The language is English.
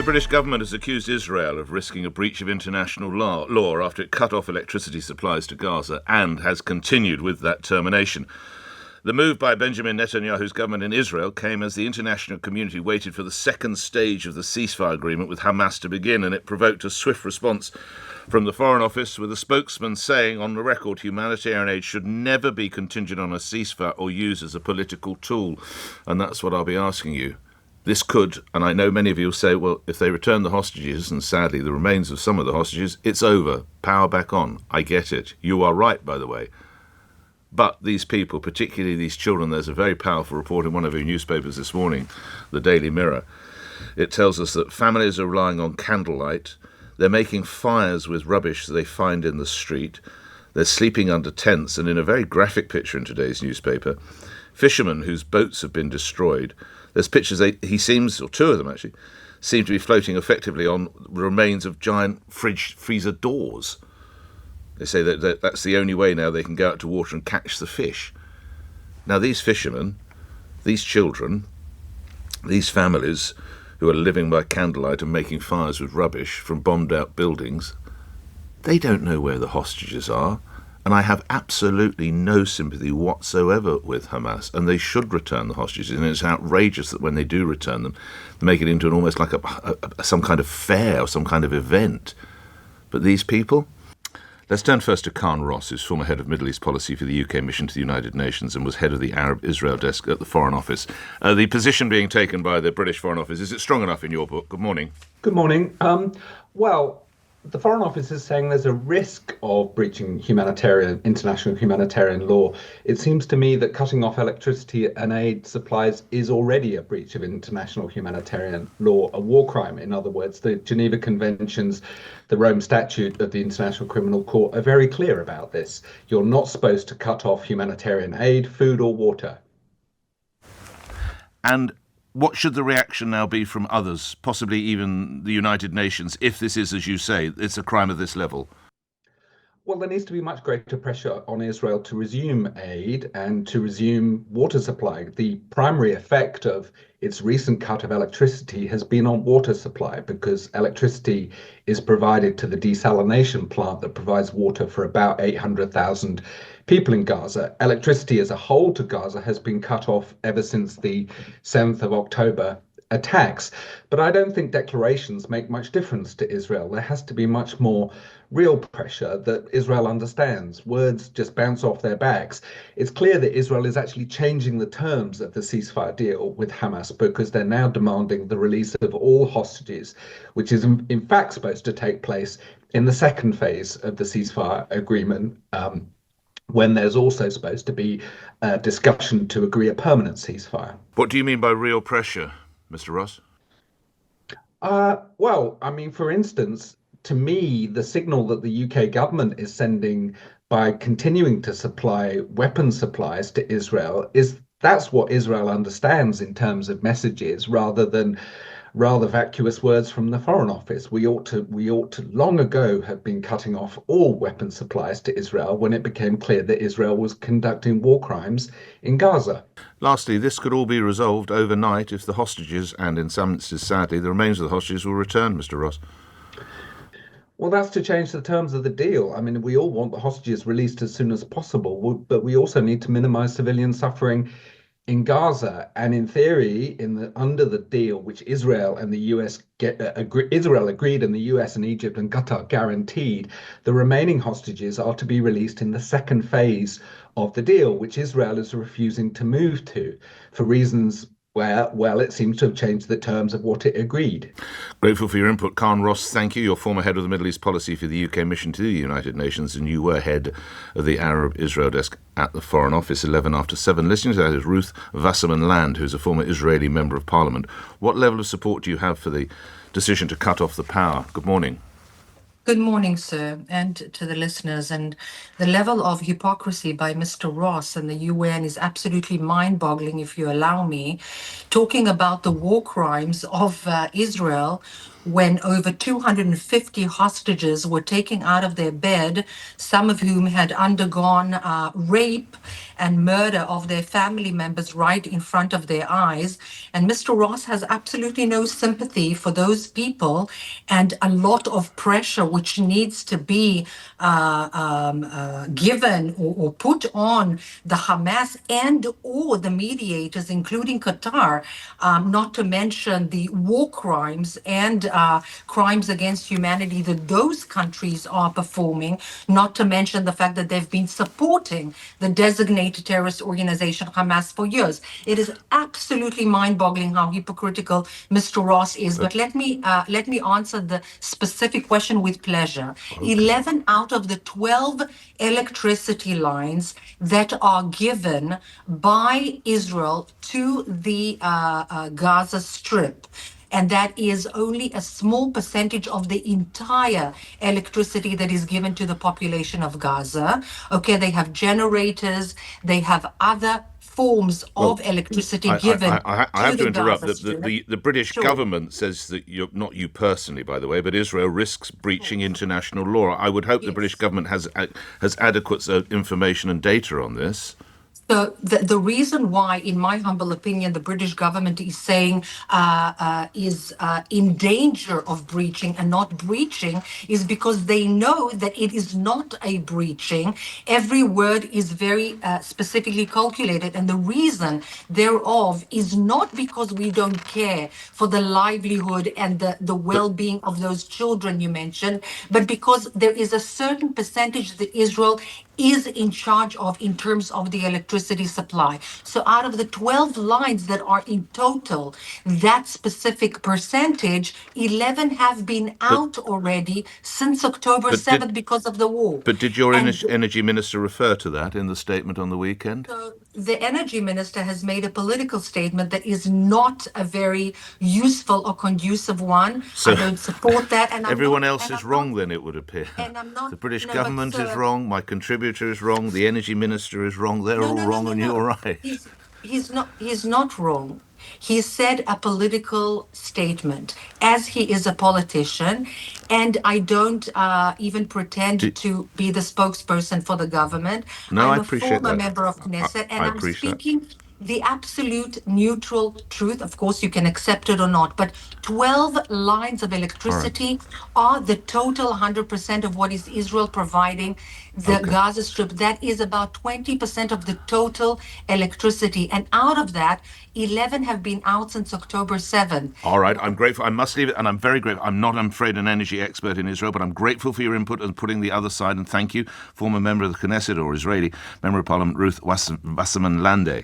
British government has accused Israel of risking a breach of international law after it cut off electricity supplies to Gaza and has continued with that termination. The move by Benjamin Netanyahu's government in Israel came as the international community waited for the second stage of the ceasefire agreement with Hamas to begin, and it provoked a swift response from the Foreign Office, with a spokesman saying on the record humanitarian aid should never be contingent on a ceasefire or used as a political tool. And that's what I'll be asking you. This could, and I know many of you will say, well, if they return the hostages, and sadly the remains of some of the hostages, it's over. Power back on. I get it. You are right, by the way. But these people, particularly these children, there's a very powerful report in one of your newspapers this morning, the Daily Mirror. It tells us that families are relying on candlelight. They're making fires with rubbish they find in the street. They're sleeping under tents, and in a very graphic picture in today's newspaper, fishermen whose boats have been destroyed. There's pictures, he seems, or two of them actually, seem to be floating effectively on the remains of giant freezer doors. They say that that's the only way now they can go out to water and catch the fish. Now these fishermen, these children, these families who are living by candlelight and making fires with rubbish from bombed out buildings, they don't know where the hostages are. And I have absolutely no sympathy whatsoever with Hamas, and they should return the hostages. And it's outrageous that when they do return them, they make it into an almost like some kind of fair or some kind of event. But these people? Let's turn first to Khan Ross, who's former head of Middle East policy for the UK mission to the United Nations and was head of the Arab-Israel desk at the Foreign Office. The position being taken by the British Foreign Office, is it strong enough in your book? Good morning. Good morning. Well, the Foreign Office is saying there's a risk of breaching international humanitarian law. It seems to me that cutting off electricity and aid supplies is already a breach of international humanitarian law, a war crime. In other words, the Geneva Conventions, the Rome Statute of the International Criminal Court are very clear about this. You're not supposed to cut off humanitarian aid, food or water. And what should the reaction now be from others, possibly even the United Nations, if this is, as you say, it's a crime of this level? Well, there needs to be much greater pressure on Israel to resume aid and to resume water supply. The primary effect of its recent cut of electricity has been on water supply, because electricity is provided to the desalination plant that provides water for about 800,000 people in Gaza. Electricity as a whole to Gaza has been cut off ever since the 7th of October attacks. But I don't think declarations make much difference to Israel. There has to be much more real pressure that Israel understands. Words just bounce off their backs. It's clear that Israel is actually changing the terms of the ceasefire deal with Hamas, because they're now demanding the release of all hostages, which is in fact supposed to take place in the second phase of the ceasefire agreement, when there's also supposed to be a discussion to agree a permanent ceasefire. What do you mean by real pressure, Mr. Ross? Well, I mean, for instance, to me, the signal that the UK government is sending by continuing to supply weapon supplies to Israel is that's what Israel understands in terms of messages, rather than vacuous words from the Foreign Office. We ought to long ago have been cutting off all weapon supplies to Israel when it became clear that Israel was conducting war crimes in Gaza. Lastly, this could all be resolved overnight if the hostages, and in some instances, sadly, the remains of the hostages will return, Mr. Ross. Well, that's to change the terms of the deal. I mean, we all want the hostages released as soon as possible, but we also need to minimize civilian suffering in Gaza. And in theory, under the deal which Israel and the US Israel agreed, and the US and Egypt and Qatar guaranteed, the remaining hostages are to be released in the second phase of the deal, which Israel is refusing to move to for reasons where, well, it seems to have changed the terms of what it agreed. Grateful for your input, Khan Ross. Thank you. You're former head of the Middle East policy for the UK mission to the United Nations, and you were head of the Arab-Israel desk at the Foreign Office. 11 after 7. Listening to that is Ruth Wasserman-Land, who's a former Israeli member of parliament. What level of support do you have for the decision to cut off the power? Good morning. Good morning, sir, and to the listeners. And the level of hypocrisy by Mr. Ross and the UN is absolutely mind-boggling, if you allow me. Talking about the war crimes of Israel, when over 250 hostages were taken out of their bed, some of whom had undergone rape and murder of their family members right in front of their eyes. And Mr. Ross has absolutely no sympathy for those people, and a lot of pressure which needs to be given or put on the Hamas and or the mediators, including Qatar, not to mention the war crimes and crimes against humanity that those countries are performing, not to mention the fact that they've been supporting the designated terrorist organization Hamas for years. It is absolutely mind-boggling how hypocritical Mr. Ross is. But let me answer the specific question with pleasure. Okay. 11 out of the 12 electricity lines that are given by Israel to the Gaza Strip, and that is only a small percentage of the entire electricity that is given to the population of Gaza. Okay, they have generators, they have other forms of electricity given I to have to the interrupt. Gaza Strip. The British Sure. government says that not you personally, by the way, but Israel risks breaching international law. I would hope the British Yes. government has adequate information and data on this. So the reason why, in my humble opinion, the British government is saying is in danger of breaching and not breaching is because they know that it is not a breaching. Every word is very specifically calculated. And the reason thereof is not because we don't care for the livelihood and the well-being of those children you mentioned, but because there is a certain percentage that Israel is in charge of in terms of the electricity supply. So out of the 12 lines that are in total, that specific percentage, 11 have been But out already since October but did 7th because of the war. but did your And energy minister refer to that in the statement on the weekend? so the energy minister has made a political statement that is not a very useful or conducive one. I So don't support that, and everyone else is wrong, then, it would appear. I'm not, The British no, but government is sir, wrong, my contributor is wrong, the energy minister is wrong, they're no, all no, no, wrong, no, and you're no. right. He's not wrong. He said a political statement, as he is a politician, and I don't even pretend Do, to be the spokesperson for the government. no, I I'm a appreciate former that. member of Knesset, and I I'm appreciate that. speaking the absolute neutral truth. Of course, you can accept it or not, but 12 lines of All right. electricity are the total 100% of what is Israel providing the Okay. Gaza Strip. That is about 20% of the total electricity. And out of that, 11 have been out since October 7th. All right, I'm grateful. I must leave it, and I'm very grateful. I'm not, I'm afraid, an energy expert in Israel, but I'm grateful for your input and putting the other side, and thank you, former member of the Knesset or Israeli Member of Parliament Ruth Wasserman Lande.